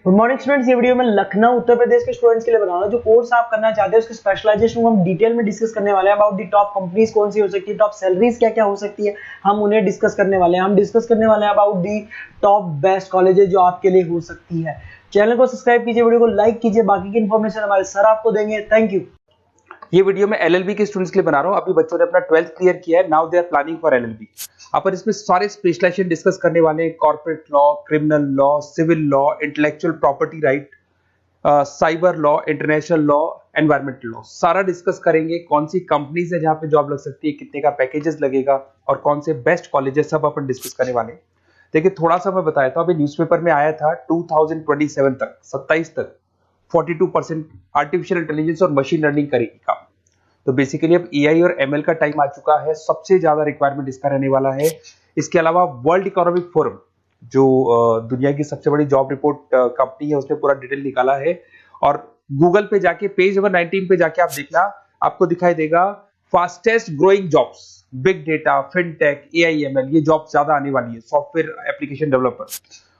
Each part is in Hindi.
Good morning students. ये वीडियो मैं लखनऊ उत्तर प्रदेश के स्टूडेंट्स के लिए बना रहा हूँ। जो कोर्स आप करना चाहते हैं उसके स्पेशलाइजेशन को हम डिटेल में डिस्कस करने वाले हैं। अबाउट दी टॉप कंपनीज कौन सी हो सकती है, टॉप सैलरीज क्या क्या हो सकती है, हम उन्हें डिस्कस करने वाले हैं। हम डिस्कस करने वाले हैं about the top best colleges जो आपके लिए हो सकती है। चैनल को सब्सक्राइब कीजिए, वीडियो को लाइक कीजिए। बाकी की इन्फॉर्मेशन हमारे सर आपको देंगे। Thank you. ये वीडियो मैं एलएलबी के स्टूडेंट्स के लिए बना रहा हूँ। अभी बच्चों ने अपना 12th क्लियर किया है, now they are planning for LLB. अपन इसमें सारे स्पेशलाइजेशन डिस्कस करने वाले हैं। Corporate law, criminal law, civil law, intellectual property right, cyber law, international law, environmental law, सारा डिस्कस करेंगे। कौन सी कंपनीज है जहां पे जॉब लग सकती है, कितने का पैकेजेस लगेगा और कौन से बेस्ट कॉलेजेस, सब अपन डिस्कस करने वाले हैं। देखिए थोड़ा सा मैं बताया था, अभी न्यूज़पेपर में आया था 2027 तक, 27 तक 42% आर्टिफिशियल इंटेलिजेंस और मशीन लर्निंग करेगी काम। तो बेसिकली अब एआई और एमएल का टाइम आ चुका है। सबसे ज्यादा रिक्वायरमेंट इसका रहने वाला है। इसके अलावा वर्ल्ड इकोनॉमिक फोरम, जो दुनिया की सबसे बड़ी जॉब रिपोर्ट कंपनी है, उसने पूरा डिटेल निकाला है। और गूगल पे जाके पेज नंबर 19 पे जाके आप देखना, आपको दिखाई देगा fastest growing jobs, big data, fintech, AIML, ये जॉब ज्यादा आने वाली है। Software application developer.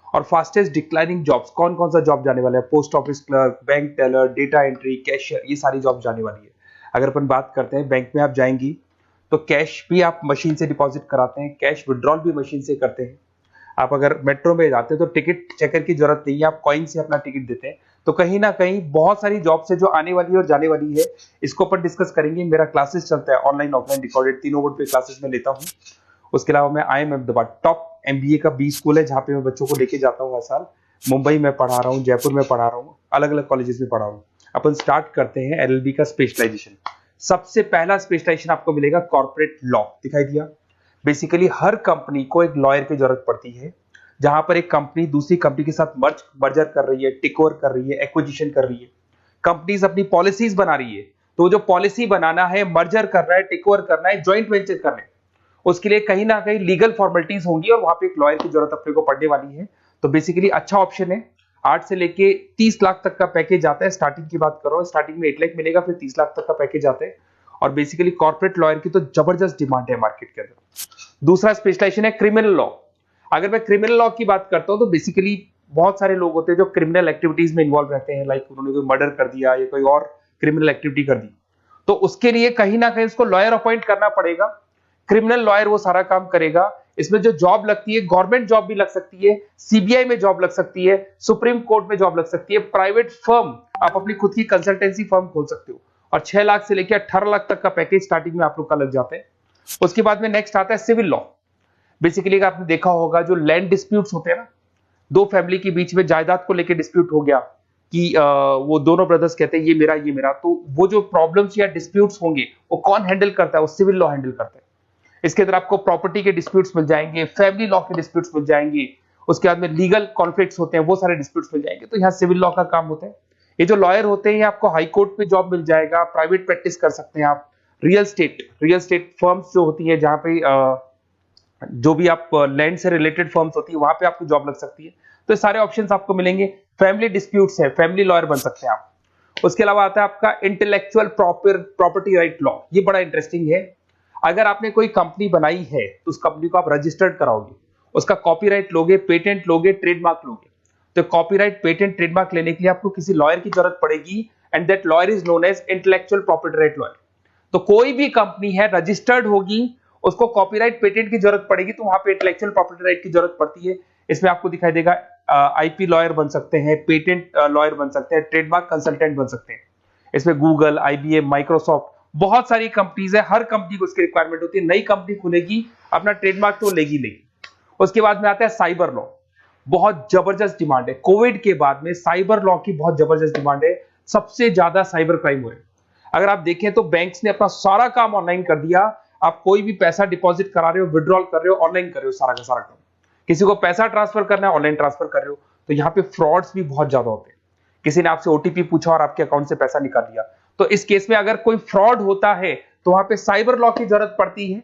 और फास्टेस्ट डिक्लाइनिंग जॉब्स, कौन कौन सा जॉब जाने वाला है, post office clerk, bank teller, data entry, cashier, ये सारी जॉब जाने वाली है। अगर अपन बात करते हैं, बैंक में आप जाएंगी तो कैश भी आप मशीन से डिपॉजिट कराते हैं, कैश विड्रॉल भी मशीन से करते हैं। आप अगर मेट्रो में जाते हैं तो टिकट चेकर की जरूरत नहीं है, आप कॉइन से अपना टिकट देते हैं। तो कहीं ना कहीं बहुत सारी जॉब्स है जो आने वाली है और जाने वाली है। इसको अपन डिस्कस करेंगे। मेरा क्लासेस चलता है ऑनलाइन ऑफलाइन रिकॉर्डेड, तीनों बोर्ड पे क्लासेस में लेता हूँ। उसके अलावा मैं IIM अहमदाबाद टॉप MBA का बी स्कूल है, जहाँ पे मैं बच्चों को लेके जाता हूँ हर साल। मुंबई में पढ़ा रहा हूँ, जयपुर में पढ़ा रहा हूँ, अलग अलग कॉलेजेस में पढ़ा रहा हूँ। अपन स्टार्ट करते हैं LLB का स्पेशलाइजेशन। सबसे पहला स्पेशलाइजेशन आपको मिलेगा कॉर्पोरेट लॉ। दिखाई दिया। बेसिकली हर कंपनी को एक लॉयर की जरूरत पड़ती है। जहां पर एक कंपनी दूसरी कंपनी के साथ मर्जर कर रही है, टेक ओवर कर रही है, एक्विजिशन कर रही है, कंपनीज अपनी पॉलिसीज बना रही है। तो जो पॉलिसी बनाना है, मर्जर करना है, टेक ओवर करना है, ज्वाइंट वेंचर करना है, उसके लिए कहीं ना कहीं लीगल फॉर्मेलिटीज होंगी और वहां पे एक लॉयर की जरूरत अपने को पड़ने वाली है। तो बेसिकली अच्छा ऑप्शन है। 8 से लेके 30 लाख तक का पैकेज आता है। स्टार्टिंग की बात कर रहा हूँ, स्टार्टिंग में 8 लाख मिलेगा, फिर 30 लाख तक का पैकेज आता है। और बेसिकली कॉर्पोरेट लॉयर की तो जबरदस्त डिमांड है मार्केट के अंदर। दूसरा स्पेशलाइजेशन है क्रिमिनल लॉ। अगर मैं क्रिमिनल लॉ की बात करता हूं तो बेसिकली बहुत सारे लोग होते हैं जो क्रिमिनल एक्टिविटीज में इन्वॉल्व रहते हैं, लाइक उन्होंने कोई मर्डर कर दिया या कोई और क्रिमिनल एक्टिविटी कर दी, तो उसके लिए कहीं ना कहीं उसको लॉयर अपॉइंट करना पड़ेगा। क्रिमिनल लॉयर वो सारा काम करेगा। इसमें जो जॉब लगती है, गवर्नमेंट जॉब भी लग सकती है, सीबीआई में जॉब लग सकती है, सुप्रीम कोर्ट में जॉब लग सकती है, प्राइवेट फर्म, आप अपनी खुद की कंसल्टेंसी फर्म खोल सकते हो। और 6 लाख से लेकर 18 लाख तक का पैकेज स्टार्टिंग में आप लोग का लग जाता है। उसके बाद में नेक्स्ट आता है सिविल लॉ। बेसिकली आपने देखा होगा जो लैंड डिस्प्यूट्स होते हैं ना, दो फैमिली के बीच में जायदाद को लेकर डिस्प्यूट हो गया कि वो दोनों ब्रदर्स कहते हैं ये मेरा ये मेरा, तो वो जो प्रॉब्लम्स या डिस्प्यूट्स होंगे वो कौन हैंडल करता है, वो सिविल लॉ हैंडल करता है। इसके अंदर आपको प्रॉपर्टी के डिस्प्यूट्स मिल जाएंगे, फैमिली लॉ के डिस्प्यूट्स मिल जाएंगे, उसके बाद में लीगल कॉन्फ्लिक्ट्स होते हैं, वो सारे डिस्प्यूट्स मिल जाएंगे। तो यहाँ सिविल लॉ का काम होता है। ये जो लॉयर होते हैं, आपको हाई कोर्ट में जॉब मिल जाएगा, प्राइवेट प्रैक्टिस कर सकते हैं आप। रियल स्टेट फर्म्स जो होती है, जहां पे जो भी आप लैंड से रिलेटेड फर्म्स होती है, वहां पे आपको जॉब लग सकती है। तो सारे ऑप्शंस आपको मिलेंगे। फैमिली डिस्प्यूट्स है, फैमिली लॉयर बन सकते हैं आप। उसके अलावा आता है आपका इंटेलेक्चुअल प्रॉपर्टी राइट लॉ। ये बड़ा इंटरेस्टिंग है। अगर आपने कोई कंपनी बनाई है तो उस कंपनी को आप रजिस्टर्ड कराओगे, उसका कॉपीराइट लोगे, पेटेंट लोगे, ट्रेडमार्क लोगे। तो कॉपीराइट, पेटेंट, ट्रेडमार्क लेने के लिए आपको किसी लॉयर की जरूरत पड़ेगी, and that lawyer is known as intellectual property right lawyer. तो कोई भी कंपनी है रजिस्टर्ड होगी, उसको कॉपीराइट, पेटेंट की जरूरत पड़ेगी, तो वहां पे इंटेलेक्चुअल प्रॉपर्टी राइट की जरूरत पड़ती है। इसमें आपको दिखाई देगा IP लॉयर बन सकते हैं, पेटेंट लॉयर बन सकते हैं, ट्रेडमार्क कंसल्टेंट बन सकते हैं। इसमें गूगल, IBM, माइक्रोसॉफ्ट, बहुत सारी कंपनीज है। हर कंपनी को इसकी रिक्वायरमेंट होती है। नई कंपनी खुलेगी, अपना ट्रेडमार्क तो लेगी। उसके बाद में आता है साइबर लॉ। बहुत जबरदस्त डिमांड है। कोविड के बाद में साइबर लॉ की बहुत जबरदस्त डिमांड है। सबसे ज्यादा साइबर क्राइम हुए। अगर आप देखें तो बैंक्स ने अपना सारा काम ऑनलाइन कर दिया। आप कोई भी पैसा डिपॉजिट करा रहे हो, विड्रॉल कर रहे हो, ऑनलाइन कर रहे हो, सारा का सारा काम। किसी को पैसा ट्रांसफर करना है, ऑनलाइन ट्रांसफर कर रहे हो। तो यहाँ पे फ्रॉड्स भी बहुत ज्यादा होते हैं। किसी ने आपसे OTP पूछा और आपके अकाउंट से पैसा निकाल लिया। तो इस केस में अगर कोई फ्रॉड होता है तो वहां पे साइबर लॉ की जरूरत पड़ती है।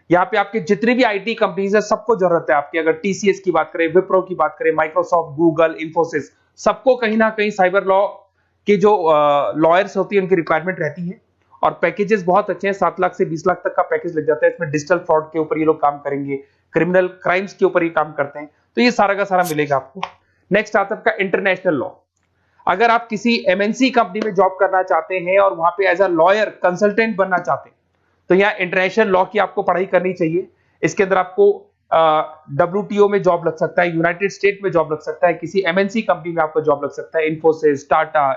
यहाँ पे आपके जितनी भी IT कंपनीज है, सबको जरूरत है आपकी। अगर TCS की बात करें, विप्रो की बात करें, माइक्रोसॉफ्ट, गूगल, इंफोसिस, सबको कहीं ना कहीं साइबर लॉ के जो लॉयर्स होती है उनकी रिक्वायरमेंट रहती है। और पैकेजेस बहुत अच्छे हैं। 7 लाख से 20 लाख तक का पैकेज लग जाता है। इसमें डिजिटल फ्रॉड के ऊपर ये लोग काम करेंगे, क्रिमिनल क्राइम्स के ऊपर ये काम करते हैं। तो ये सारा का सारा मिलेगा आपको। नेक्स्ट आता है आपका इंटरनेशनल लॉ। अगर आप किसी एमएनसी कंपनी में जॉब करना चाहते हैं और वहां पे एज अ लॉयर कंसल्टेंट बनना चाहते हैं, तो यहाँ इंटरनेशनल लॉ की आपको पढ़ाई करनी चाहिए। इसके अंदर आपको WTO में जॉब लग सकता है, यूनाइटेड स्टेट में जॉब लग सकता है, किसी एमएनसी कंपनी में आपका जॉब लग सकता है, इन्फोसिस, टाटा,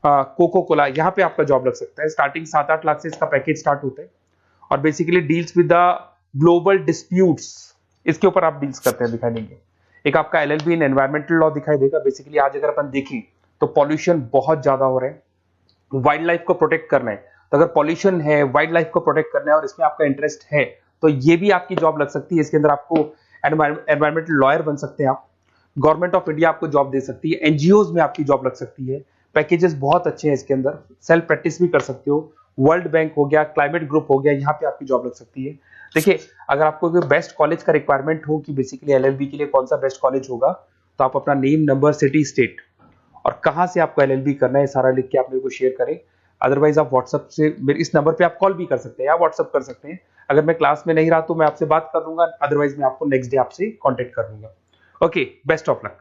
कोको कोला, यहाँ पे आपका जॉब लग सकता है। स्टार्टिंग 7-8 लाख से इसका पैकेज स्टार्ट होता है और basically deals with the global disputes, इसके ऊपर आप डील्स करते हैं, दिखाई देंगे। एक आपका LLB इन एनवायरमेंटल लॉ दिखाई देगा। बेसिकली आज अगर अपन देखें तो पॉल्यूशन बहुत ज्यादा हो रहा है, वाइल्ड लाइफ को प्रोटेक्ट करना है, तो अगर पॉल्यूशन है, वाइल्ड लाइफ को प्रोटेक्ट करना है और इसमें आपका इंटरेस्ट है, तो ये भी आपकी जॉब लग सकती है। इसके अंदर आपको एनवायरमेंटल लॉयर बन सकते हैं आप। गवर्नमेंट ऑफ इंडिया आपको जॉब दे सकती है, एनजीओज में आपकी जॉब लग सकती है। पैकेजेस बहुत अच्छे हैं इसके अंदर, सेल्फ प्रैक्टिस भी कर सकते हो। वर्ल्ड बैंक हो गया, क्लाइमेट ग्रुप हो गया, यहाँ पे आपकी जॉब लग सकती है। देखिए, अगर आपको कोई बेस्ट कॉलेज का रिक्वायरमेंट हो कि बेसिकली LLB के लिए कौन सा बेस्ट कॉलेज होगा, तो आप अपना नेम, नंबर, सिटी, स्टेट और कहां से आपको LLB करना है सारा लिख के आप मेरे को शेयर करें। अदरवाइज आप व्हाट्सएप से मेरे इस नंबर पे आप कॉल भी कर सकते हैं या व्हाट्सएप कर सकते हैं। अगर मैं क्लास में नहीं रहा तो मैं आपसे बात कर लूंगा, अदरवाइज मैं आपको नेक्स्ट डे आपसे कॉन्टेक्ट कर लूंगा। Okay, best of luck.